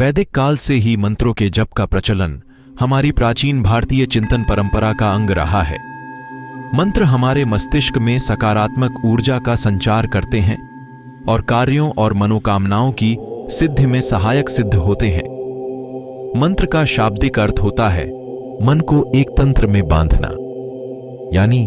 वैदिक काल से ही मंत्रों के जप का प्रचलन हमारी प्राचीन भारतीय चिंतन परंपरा का अंग रहा है। मंत्र हमारे मस्तिष्क में सकारात्मक ऊर्जा का संचार करते हैं और कार्यों और मनोकामनाओं की सिद्धि में सहायक सिद्ध होते हैं। मंत्र का शाब्दिक अर्थ होता है मन को एक तंत्र में बांधना, यानी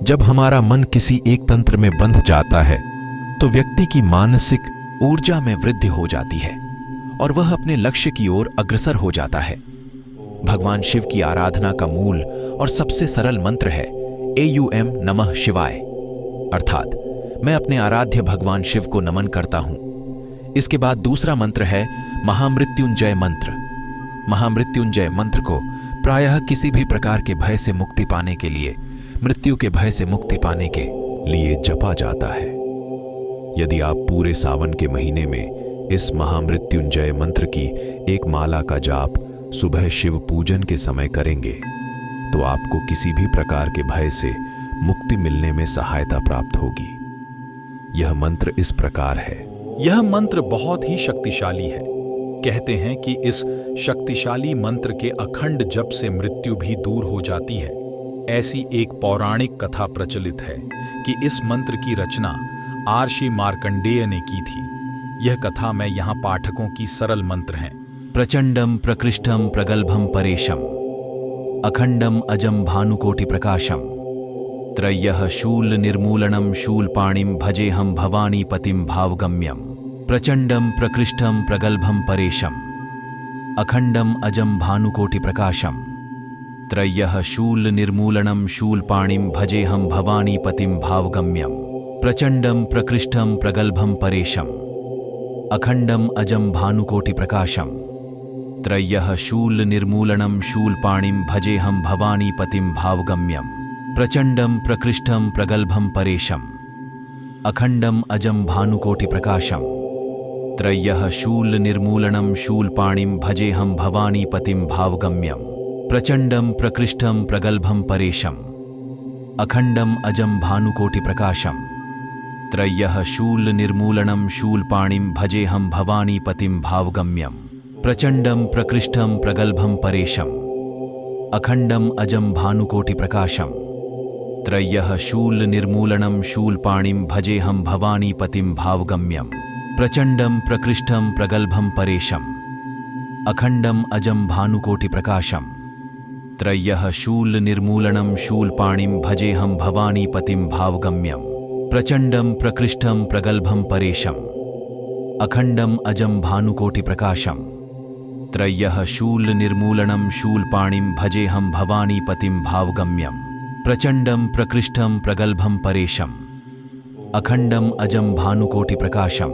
जब हमारा मन किसी एक तंत्र में बंध जाता है तो व्यक्ति की मानसिक ऊर्जा में वृद्धि हो जाती है और वह अपने लक्ष्य की ओर अग्रसर हो जाता है। भगवान शिव की आराधना का मूल और सबसे सरल मंत्र है एयूएम नमः शिवाय, अर्थात मैं अपने आराध्य भगवान शिव को नमन करता हूं। इसके बाद दूसरा मंत्र है महामृत्युंजय मंत्र। महामृत्युंजय मंत्र को प्रायः किसी भी प्रकार के भय से मुक्ति पाने के लिए, मृत्यु के भय से मुक्ति पाने के लिए जपा जाता है। यदि आप पूरे सावन के महीने में इस महामृत्युंजय मंत्र की एक माला का जाप सुबह शिव पूजन के समय करेंगे तो आपको किसी भी प्रकार के भय से मुक्ति मिलने में सहायता प्राप्त होगी। यह मंत्र इस प्रकार है। यह मंत्र बहुत ही शक्तिशाली है। कहते हैं कि इस शक्तिशाली मंत्र के अखंड जप से मृत्यु भी दूर हो जाती है। ऐसी एक पौराणिक कथा प्रचलित है कि इस मंत्र की रचना आर्षि मार्कंडेय ने की थी। यह कथा में यहाँ पाठकों की सरल मंत्र हैं। प्रचंडम प्रकृष्टम प्रगल्भम परेशम अखंडम अजम भानुकोटि प्रकाशम त्रय्यः शूल निर्मूलनम शूलपाणिम भजेहम भवानी पतिम भावगम्यम। प्रचंडम प्रकृष्टम प्रगल्भम परेशम अखंडम अजम भानुकोटि प्रकाशम त्रय्यः शूल निर्मूलनम शूलपाणिम भजेहम भवानी पतिम भावगम्यम। प्रचंडम प्रकृष्टम प्रगल्भम परेशम अखंडम अजम भानुकोटि प्रकाशम त्रय्यः शूल निर्मूलनम शूलपाणिम भजेहम भवानी पतिम भावगम्यम। प्रचंडम प्रकृष्टम प्रगल्भम परेशम अखंडम अजम भानुकोटि प्रकाशम त्रय्यः शूल निर्मूलनम शूलपाणिम भजेहम भवानी पतिम भावगम्यम। प्रचंडम प्रकृष्टम प्रगल्भम परेशम अखंडम अजम भानुकोटि प्रकाशम त्रय्यः शूल निर्मूलनम शूलपाणिम भजेहम भवानी पतिम भावगम्यम। प्रचंडम प्रकृष्टम प्रगल्भम परेशम अखंडम अजम भानुकोटि प्रकाशम त्रय्यः शूल निर्मूलनम शूलपाणिम भजेहम भवानी पतिम भावगम्यम। प्रचंडम प्रकृष्टम प्रगल्भम परेशम अखंडम अजम भानुकोटि प्रकाशम त्रय्यः शूल निर्मूलनम शूलपाणिम भजेहम भवानी पतिम भावगम्यम। प्रचंडम प्रकृष्टम प्रगल्भम परेशम अखंडम अजम भानुकोटि प्रकाशम त्रय्यः शूल निर्मूलनम शूलपाणिम भजेहम भवानी पतिम भावगम्यम। प्रचंडम प्रकृष्टम प्रगल्भम परेशम अखंडम अजम भानुकोटि प्रकाशम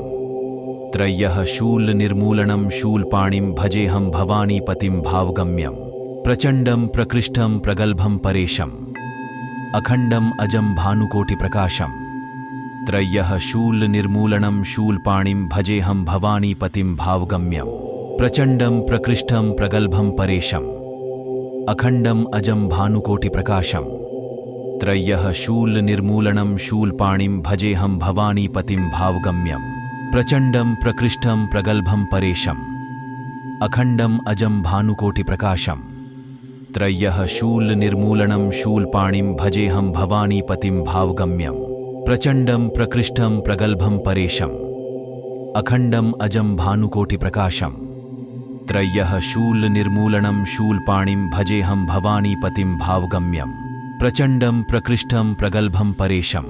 त्रय्यः शूल निर्मूलनम शूलपाणिम भजेहम भवानी पतिम भावगम्यम। प्रचंडम प्रकृष्टम प्रगल्भम परेशम अखंडम अजम भानुकोटि प्रकाशम त्रय्यः शूल निर्मूलनम शूलपाणिम भजेहम भवानी पतिम भावगम्यम। प्रचंडम प्रकृष्टम प्रगल्भम परेशम अखंडम अजम भानुकोटि प्रकाशम त्रय्यः शूल निर्मूलनम शूलपाणिम भजेहम भवानी पतिम भावगम्यम। प्रचंडम प्रकृष्टम प्रगल्भम परेशम अखंडम अजम भानुकोटि प्रकाशम त्रय्यः शूल निर्मूलनम शूलपाणिम भजेहम भवानी पतिम भावगम्यम। प्रचंडम प्रकृष्टम प्रगल्भम परेशम अखंडम अजम भानुकोटि प्रकाशम त्रय्यः शूल निर्मूलनम शूलपाणिम भजेहम भवानी पतिम भावगम्यम। प्रचंडम प्रकृष्टम प्रगल्भम परेशम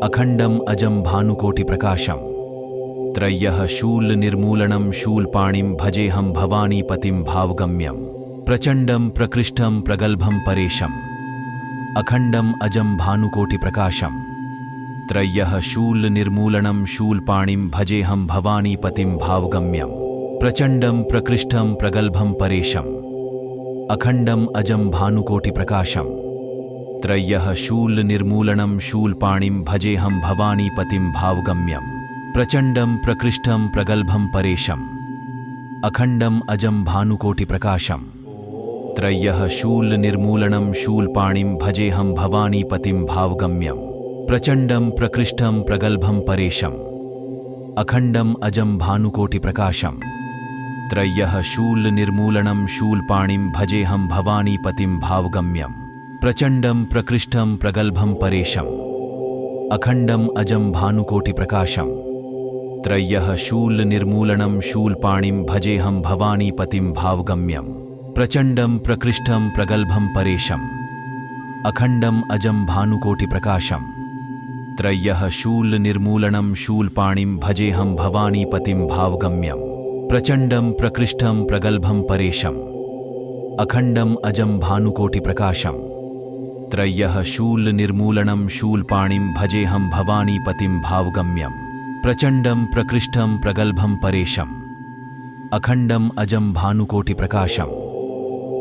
अखंडम अजम भानुकोटि प्रकाशम त्रय्यः शूल निर्मूलनम शूलपाणिम भजेहम भवानी पतिम भावगम्यम। प्रचंडम प्रकृष्टम प्रगल्भम परेशम अखंडम अजम भानुकोटि प्रकाशम त्रय्यः शूल निर्मूलनम शूलपाणिम भजेहम भवानी पतिम भावगम्यम। प्रचंडम प्रकृष्टम प्रगल्भम परेशम अखंडम अजम भानुकोटि प्रकाशम त्रय्यः शूल निर्मूलनम शूलपाणिम भजेहम भवानी पतिम भावगम्यम। प्रचंडम प्रकृष्टम प्रगल्भम परेशम अखंडम अजम भानुकोटि प्रकाशम त्रय्यः शूल निर्मूलनम शूलपाणिम भजेहम भवानी पतिम भावगम्यम। प्रचंडम प्रकृष्टम प्रगल्भम परेशम अखंडम अजम भानुकोटि प्रकाशम त्रय्यः शूलनिर्मूलनं शूलपाणिं भजेऽहं भवानीपतिं भावगम्यं प्रचण्डं प्रकृष्टं प्रगल्भं परेशम् अखण्डम् अजं भानुकोटिप्रकाशम् त्रय्यः शूलनिर्मूलनं शूलपाणिं भजेऽहं भवानीपतिं भावगम्यं प्रचण्डं प्रकृष्टं प्रगल्भं परेशम् अखण्डम् अजं भानुकोटिप्रकाशम् त्रय्यः शूलनिर्मूलनं शूलपाणिं भजेऽहं भवानीपतिं भावगम्यं प्रचण्डं प्रकृष्टं प्रगल्भं परेशम् अखण्डम् अजं भानुकोटिप्रकाशम् त्रय्यः शूलनिर्मूलनं शूलपाणिं भजेऽहं भवानीपतिं भावगम्यं प्रचण्डं प्रकृष्टं प्रगल्भं परेशम् अखण्डम् अजं भानुकोटिप्रकाशम्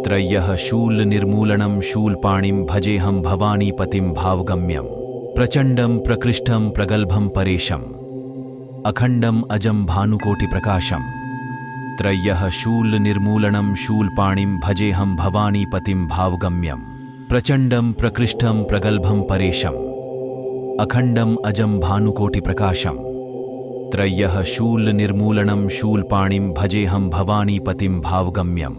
त्रय्यः शूलनिर्मूलनं शूलपाणिं भजेऽहं भवानीपतिं भावगम्यं प्रचण्डं प्रकृष्टं प्रगल्भं परेशम् अखण्डम् अजं भानुकोटिप्रकाशम् त्रय्यः शूलनिर्मूलनं शूलपाणिं भजेऽहं भवानीपतिं भावगम्यं प्रचण्डं प्रकृष्टं प्रगल्भं परेशम् अखण्डम् अजं भानुकोटिप्रकाशम् त्रय्यः शूलनिर्मूलनं शूलपाणिं भजेऽहं भवानीपतिं भावगम्यं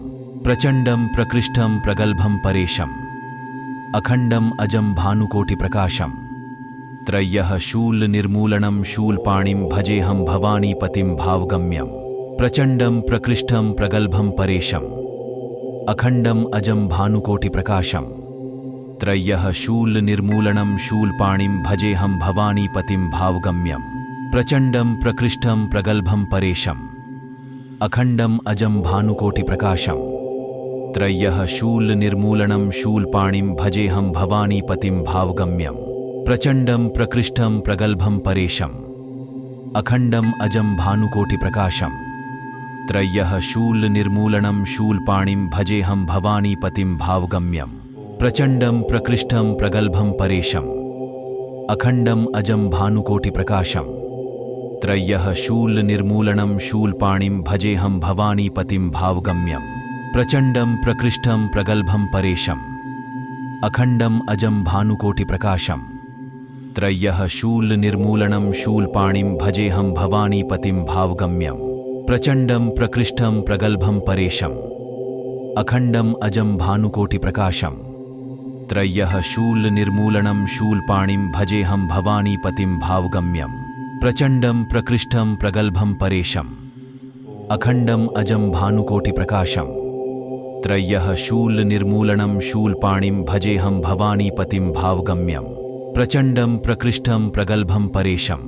प्रचण्डं प्रकृष्टं प्रगल्भं परेशम् अखण्डम् अजं भानुकोटिप्रकाशम् त्रय्यः शूलनिर्मूलनं शूलपाणिं भजेऽहं भवानीपतिं भावगम्यं प्रचण्डं प्रकृष्टं प्रगल्भं परेशम् अखण्डम् अजं भानुकोटिप्रकाशम् त्रय्यः शूलनिर्मूलनं शूलपाणिं भजेऽहं भवानीपतिं भावगम्यं प्रचण्डं प्रकृष्टं प्रगल्भं परेशम् अखण्डम् अजं भानुकोटिप्रकाशम् त्रय्यः शूलनिर्मूलनं शूलपाणिं भजेऽहं भवानीपतिं भावगम्यं प्रचण्डं प्रकृष्टं प्रगल्भं परेशम् अखण्डम् अजं भानुकोटिप्रकाशम् त्रय्यः शूलनिर्मूलनं शूलपाणिं भजेऽहं भवानीपतिं भावगम्यं प्रचण्डं प्रकृष्टं प्रगल्भं परेशम् अखण्डम् अजं भानुकोटिप्रकाशम् त्रय्यः शूलनिर्मूलनं शूलपाणिं भजेऽहं भवानीपतिं भावगम्यं प्रचण्डं प्रकृष्टं प्रगल्भं परेशम् अखण्डम् अजं भानुकोटिप्रकाशम् त्रय्यः शूलनिर्मूलनं शूलपाणिं भजेऽहं भवानीपतिं भावगम्यं प्रचण्डं प्रकृष्टं प्रगल्भं परेशम् अखण्डम् अजं भानुकोटिप्रकाशम् त्रय्यः शूलनिर्मूलनं शूलपाणिं भजेऽहं भवानीपतिं भावगम्यं प्रचण्डं प्रकृष्टं प्रगल्भं परेशम् अखण्डम् अजं भानुकोटिप्रकाशम् त्रय्यः शूलनिर्मूलनं शूलपाणिं भजेऽहं भवानीपतिं भावगम्यं प्रचण्डं प्रकृष्टं प्रगल्भं परेशम्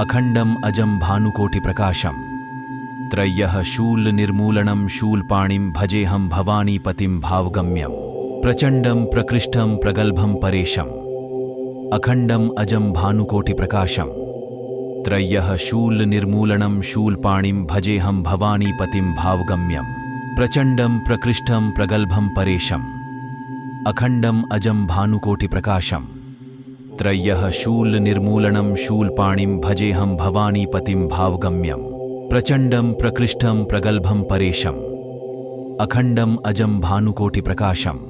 अखण्डम् अजं भानुकोटिप्रकाशम् त्रय्यः शूलनिर्मूलनं शूलपाणिं भजेऽहं भवानीपतिं भावगम्यं प्रचण्डं प्रकृष्टं प्रगल्भं परेशम् अखण्डम् अजं भानुकोटिप्रकाशम् त्रय्यः शूलनिर्मूलनं शूलपाणिं भजेऽहं भवानीपतिं भावगम्यं प्रचण्डं प्रकृष्टं प्रगल्भं परेशम् अखण्डम् अजं भानुकोटिप्रकाशम् त्रय्यः शूलनिर्मूलनं शूलपाणिं भजेऽहं भवानीपतिं भावगम्यं प्रचण्डं प्रकृष्टं प्रगल्भं परेशम् अखण्डम् अजं भानुकोटिप्रकाशम्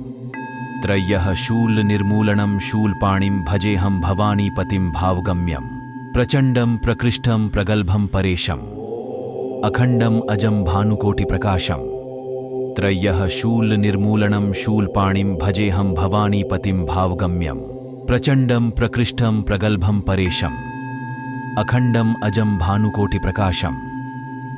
त्रय्यः शूलनिर्मूलनं शूलपाणिं भजेऽहं भवानीपतिं भावगम्यं प्रचण्डं प्रकृष्टं प्रगल्भं परेशम् अखण्डम् अजं भानुकोटिप्रकाशम् त्रय्यः शूलनिर्मूलनं शूलपाणिं भजेऽहं भवानीपतिं भावगम्यं प्रचण्डं प्रकृष्टं प्रगल्भं परेशम् अखण्डम् अजं भानुकोटिप्रकाशम्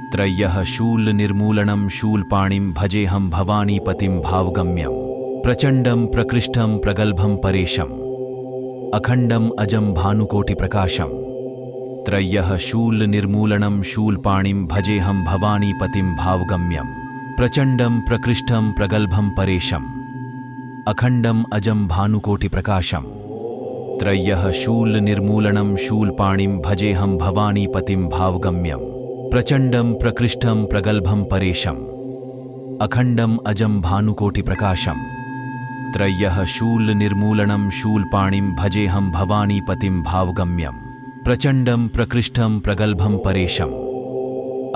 त्रय्यः शूलनिर्मूलनं शूलपाणिं भजेऽहं भवानीपतिं भावगम्यं प्रचण्डं प्रकृष्टं प्रगल्भं परेशम् अखण्डम् अजं भानुकोटिप्रकाशम् त्रय्यः शूलनिर्मूलनं शूलपाणिं भजेऽहं भवानीपतिं भावगम्यं प्रचण्डं प्रकृष्टं प्रगल्भं परेशम् अखण्डम् अजं भानुकोटिप्रकाशम् त्रय्यः शूलनिर्मूलनं शूलपाणिं भजेऽहं भवानीपतिं भावगम्यं प्रचण्डं प्रकृष्टं प्रगल्भं परेशम् अखण्डम् अजं भानुकोटिप्रकाशम् त्रय्यः शूलनिर्मूलनं शूलपाणिं भजेऽहं भवानीपतिं भावगम्यं प्रचण्डं प्रकृष्टं प्रगल्भं परेशम्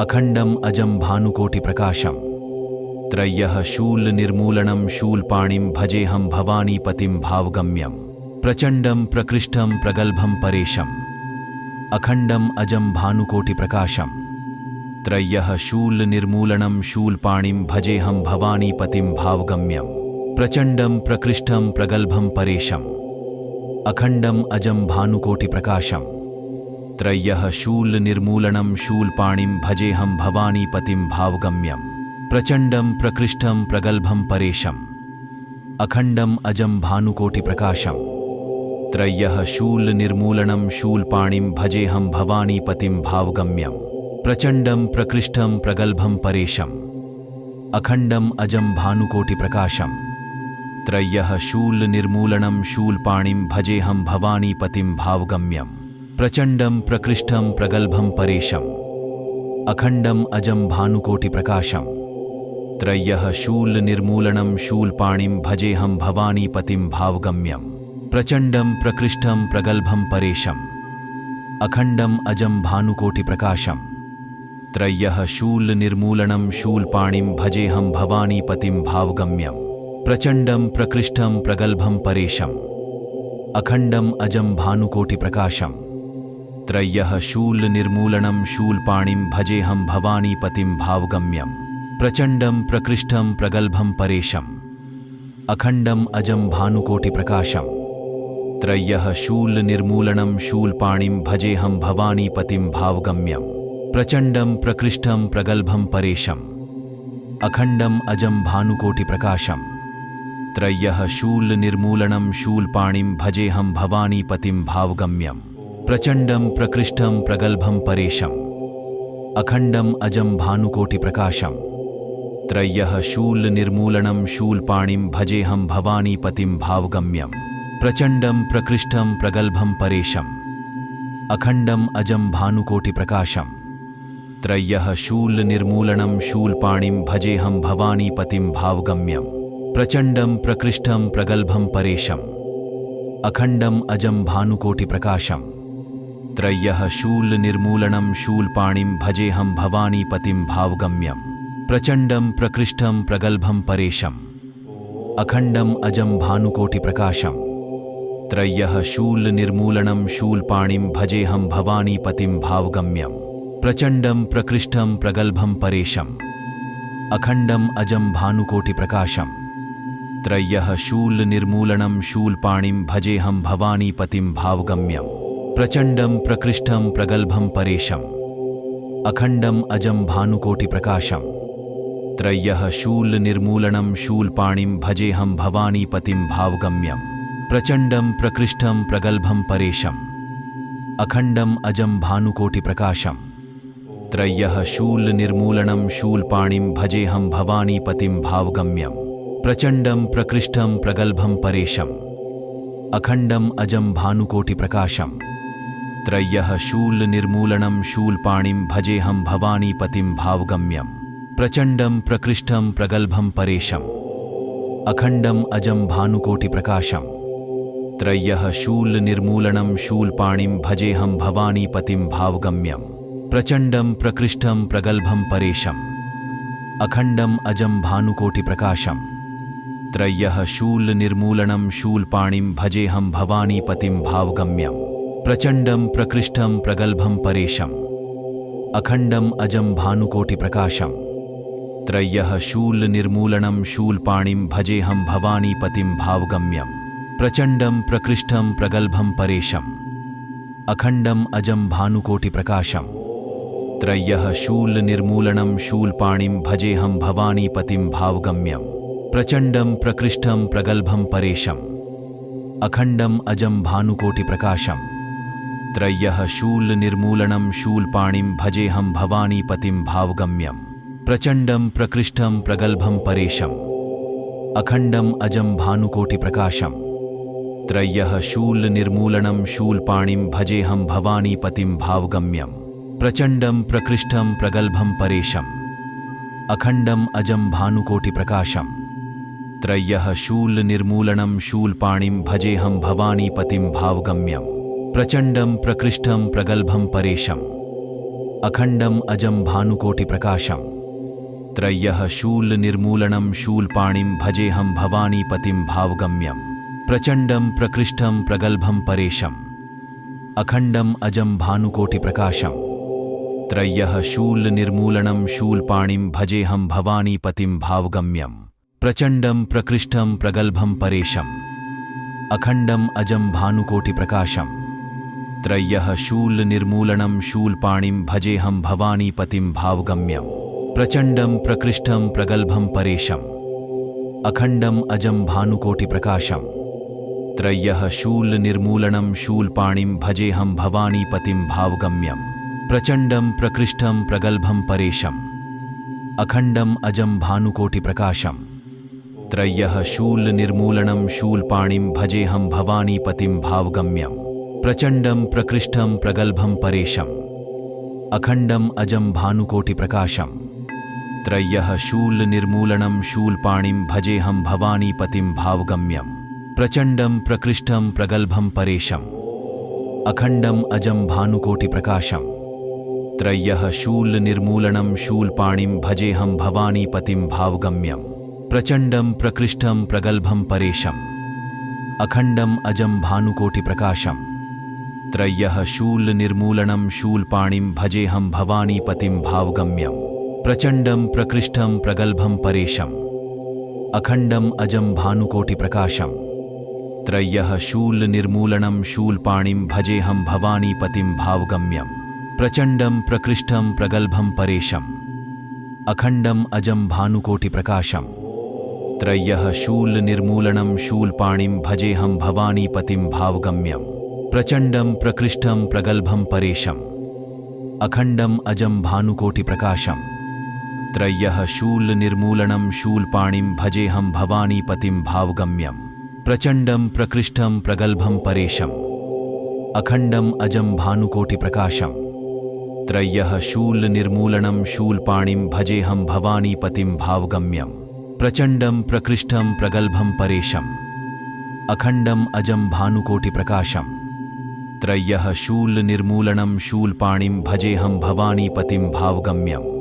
अखण्डम् अजं भानुकोटिप्रकाशम् त्रय्यः शूलनिर्मूलनं शूलपाणिं भजेऽहं भवानीपतिं भावगम्यं प्रचण्डं प्रकृष्टं प्रगल्भं परेशम् अखण्डम् अजं भानुकोटिप्रकाशम् त्रय्यः शूलनिर्मूलनं शूलपाणिं भजेऽहं भवानीपतिं भावगम्यं प्रचण्डं प्रकृष्टं प्रगल्भं परेशम् अखण्डम् अजं भानुकोटिप्रकाशम् त्रय्यः शूलनिर्मूलनं शूलपाणिं भजेऽहं भवानीपतिं भावगम्यं प्रचण्डं प्रकृष्टं प्रगल्भं परेशम् अखण्डम् अजं भानुकोटिप्रकाशम् त्रय्यः शूलनिर्मूलनं शूलपाणिं भजेऽहं भवानीपतिं भावगम्यं प्रचण्डं प्रकृष्टं प्रगल्भं परेशम् अखण्डम् अजं भानुकोटिप्रकाशम् त्रय्यः शूलनिर्मूलनं शूलपाणिं भजेऽहं भवानीपतिं भावगम्यं प्रचण्डं प्रकृष्टं प्रगल्भं परेशम् अखण्डम् अजं भानुकोटिप्रकाशम् त्रय्यः शूलनिर्मूलनं शूलपाणिं भजेऽहं भवानीपतिं भावगम्यं प्रचण्डं प्रकृष्टं प्रगल्भं परेशम् अखण्डम् अजं भानुकोटिप्रकाशम् त्रय्यः शूलनिर्मूलनं शूलपाणिं भजेऽहं भवानीपतिं भावगम्यं प्रचण्डं प्रकृष्टं प्रगल्भं परेशम् अखण्डम् अजं भानुकोटिप्रकाशम् त्रय्यः शूलनिर्मूलनं शूलपाणिं भजेऽहं भवानीपतिं भावगम्यं प्रचण्डं प्रकृष्टं प्रगल्भं परेशम् अखण्डम् अजं भानुकोटिप्रकाशम् त्रय्यः शूलनिर्मूलनं शूलपाणिं भजेऽहं भवानीपतिं भावगम्यं प्रचण्डं प्रकृष्टं प्रगल्भं परेशम् अखण्डम् अजं भानुकोटिप्रकाशम् त्रय्यः शूलनिर्मूलनं शूलपाणिं भजेऽहं भवानीपतिं भावगम्यं प्रचण्डं प्रकृष्टं प्रगल्भं परेशम् अखण्डम् अजं भानुकोटिप्रकाशम् त्रय्यः शूलनिर्मूलनं शूलपाणिं भजेऽहं भवानीपतिं भावगम्यं प्रचण्डं प्रकृष्टं प्रगल्भं परेशम् अखण्डम् अजं भानुकोटिप्रकाशम् त्रय्यः शूलनिर्मूलनं शूलपाणिं भजेऽहं भवानीपतिं भावगम्यं प्रचण्डं प्रकृष्टं प्रगल्भं परेशम् अखण्डम् अजं भानुकोटिप्रकाशम् त्रय्यः शूलनिर्मूलनं शूलपाणिं भजेऽहं भवानीपतिं भावगम्यं प्रचण्डं प्रकृष्टं प्रगल्भं परेशम् अखण्डम् अजं भानुकोटिप्रकाशम् त्रय्यः शूलनिर्मूलनं शूलपाणिं भजेऽहं भवानीपतिं भावगम्यं प्रचण्डं प्रकृष्टं प्रगल्भं परेशम् अखण्डम् अजं भानुकोटिप्रकाशम् त्रय्यः शूलनिर्मूलनं शूलपाणिं भजेऽहं भवानीपतिं भावगम्यं प्रचण्डं प्रकृष्टं प्रगल्भं परेशम् अखण्डम् अजं भानुकोटिप्रकाशम् त्रय्यः शूलनिर्मूलनं शूलपाणिं भजेऽहं भवानीपतिं भावगम्यं प्रचण्डं प्रकृष्टं प्रगल्भं परेशम् अखण्डम् अजं भानुकोटिप्रकाशम् त्रय्यः शूलनिर्मूलनं शूलपाणिं भजेऽहं भवानीपतिं भावगम्यं प्रचण्डं प्रकृष्टं प्रगल्भं परेशम् अखण्डम् अजं भानुकोटिप्रकाशम् त्रय्यः शूलनिर्मूलनं शूलपाणिं भजेऽहं भवानीपतिं भावगम्यं प्रचण्डं प्रकृष्टं प्रगल्भं परेशम् अखण्डम् अजं भानुकोटिप्रकाशम् त्रय्यः शूलनिर्मूलनं शूलपाणिं भजेऽहं भवानीपतिं भावगम्यं प्रचण्डं प्रकृष्टं प्रगल्भं परेशम् अखण्डम् अजं भानुकोटिप्रकाशम् त्रय्यः शूलनिर्मूलनं शूलपाणिं भजेऽहं भवानीपतिं भावगम्यं प्रचण्डं प्रकृष्टं प्रगल्भं परेशम् अखण्डम् अजं भानुकोटिप्रकाशम् त्रय्यः शूलनिर्मूलनं शूलपाणिं भजेऽहं भवानीपतिं भावगम्यं प्रचण्डं प्रकृष्टं प्रगल्भं परेशम् अखण्डम् अजं भानुकोटिप्रकाशम् त्रय्यः शूलनिर्मूलनं शूलपाणिं भजेऽहं भवानीपतिं भावगम्यं प्रचण्डं प्रकृष्टं प्रगल्भं परेशम् अखण्डम् अजं भानुकोटिप्रकाशम् त्रय्यः शूलनिर्मूलनं शूलपाणिं भजेऽहं भवानीपतिं भावगम्यं प्रचण्डं प्रकृष्टं प्रगल्भं परेशम् अखण्डम् अजं भानुकोटिप्रकाशम् त्रय्यः शूलनिर्मूलनं शूलपाणिं भजेऽहं भवानीपतिं भावगम्यं प्रचण्डं प्रकृष्टं प्रगल्भं परेशम् अखण्डम् अजं भानुकोटिप्रकाशम् त्रय्यः शूलनिर्मूलनं शूलपाणिं भजेऽहं भवानीपतिं भावगम्यं प्रचण्डं प्रकृष्टं प्रगल्भं परेशम् अखण्डम् अजं भानुकोटिप्रकाशम् त्रय्यः शूलनिर्मूलनं शूलपाणिं भजेऽहं भवानीपतिं भावगम्यं प्रचण्डं प्रकृष्टं प्रगल्भं परेशम् अखण्डम् अजं भानुकोटिप्रकाशम् त्रय्यः शूलनिर्मूलनं शूलपाणिं भजेऽहं भवानीपतिं भावगम्यं प्रचण्डं प्रकृष्टं प्रगल्भं परेशम् अखण्डम् अजं भानुकोटिप्रकाशम् त्रय्यः शूलनिर्मूलनं शूलपाणिं भजेऽहं भवानीपतिं भावगम्यं प्रचण्डं प्रकृष्टं प्रगल्भं परेशम् अखण्डम् अजं भानुकोटिप्रकाशम् त्रय्यः शूलनिर्मूलनं शूलपाणिं भजेऽहं भवानीपतिं भावगम्यं प्रचण्डं प्रकृष्टं प्रगल्भं परेशम् अखण्डम् अजं भानुकोटिप्रकाशम् त्रय्यः शूलनिर्मूलनं शूलपाणिं भजेऽहं भवानीपतिं भावगम्यं प्रचण्डं प्रकृष्टं प्रगल्भं परेशम् अखण्डम् अजं भानुकोटिप्रकाशम् त्रय्यः शूलनिर्मूलनं शूलपाणिं भजेऽहं भवानीपतिं भावगम्यं प्रचण्डं प्रकृष्टं प्रगल्भं परेशम् अखण्डम् अजं भानुकोटिप्रकाशम् त्रय्यः शूलनिर्मूलनं शूलपाणिं भजेऽहं भवानीपतिं भावगम्यं प्रचण्डं प्रकृष्टं प्रगल्भं परेशम् अखण्डम् अजं भानुकोटिप्रकाशम् त्रय्यः शूलनिर्मूलनं शूलपाणिं भजेऽहं भवानीपतिं भावगम्यं प्रचण्डं प्रकृष्टं प्रगल्भं परेशम् अखण्डम् अजं भानुकोटिप्रकाशम् त्रय्यः शूलनिर्मूलनं शूलपाणिं भजेऽहं भवानीपतिं भावगम्यं प्रचण्डं प्रकृष्टं प्रगल्भं परेशम् अखण्डम् अजं भानुकोटिप्रकाशम् त्रय्यः शूलनिर्मूलनं शूलपाणिं भजेऽहं भवानीपतिं भावगम्यं प्रचण्डं प्रकृष्टं प्रगल्भं परेशम् अखण्डम् अजं भानुकोटिप्रकाशम् त्रय्यः शूलनिर्मूलनं शूलपाणिं भजेऽहं भवानीपतिं भावगम्यं प्रचण्डं प्रकृष्टं प्रगल्भं परेशम् अखण्डम् अजं भानुकोटिप्रकाशम् त्रय्यः शूलनिर्मूलनं शूलपाणिं भजेऽहं भवानीपतिं भावगम्यं प्रचण्डं प्रकृष्टं प्रगल्भं परेशम् अखण्डम् अजं भानुकोटिप्रकाशम् त्रय्यः शूलनिर्मूलनं शूलपाणिं भजेऽहं भवानीपतिं भावगम्यं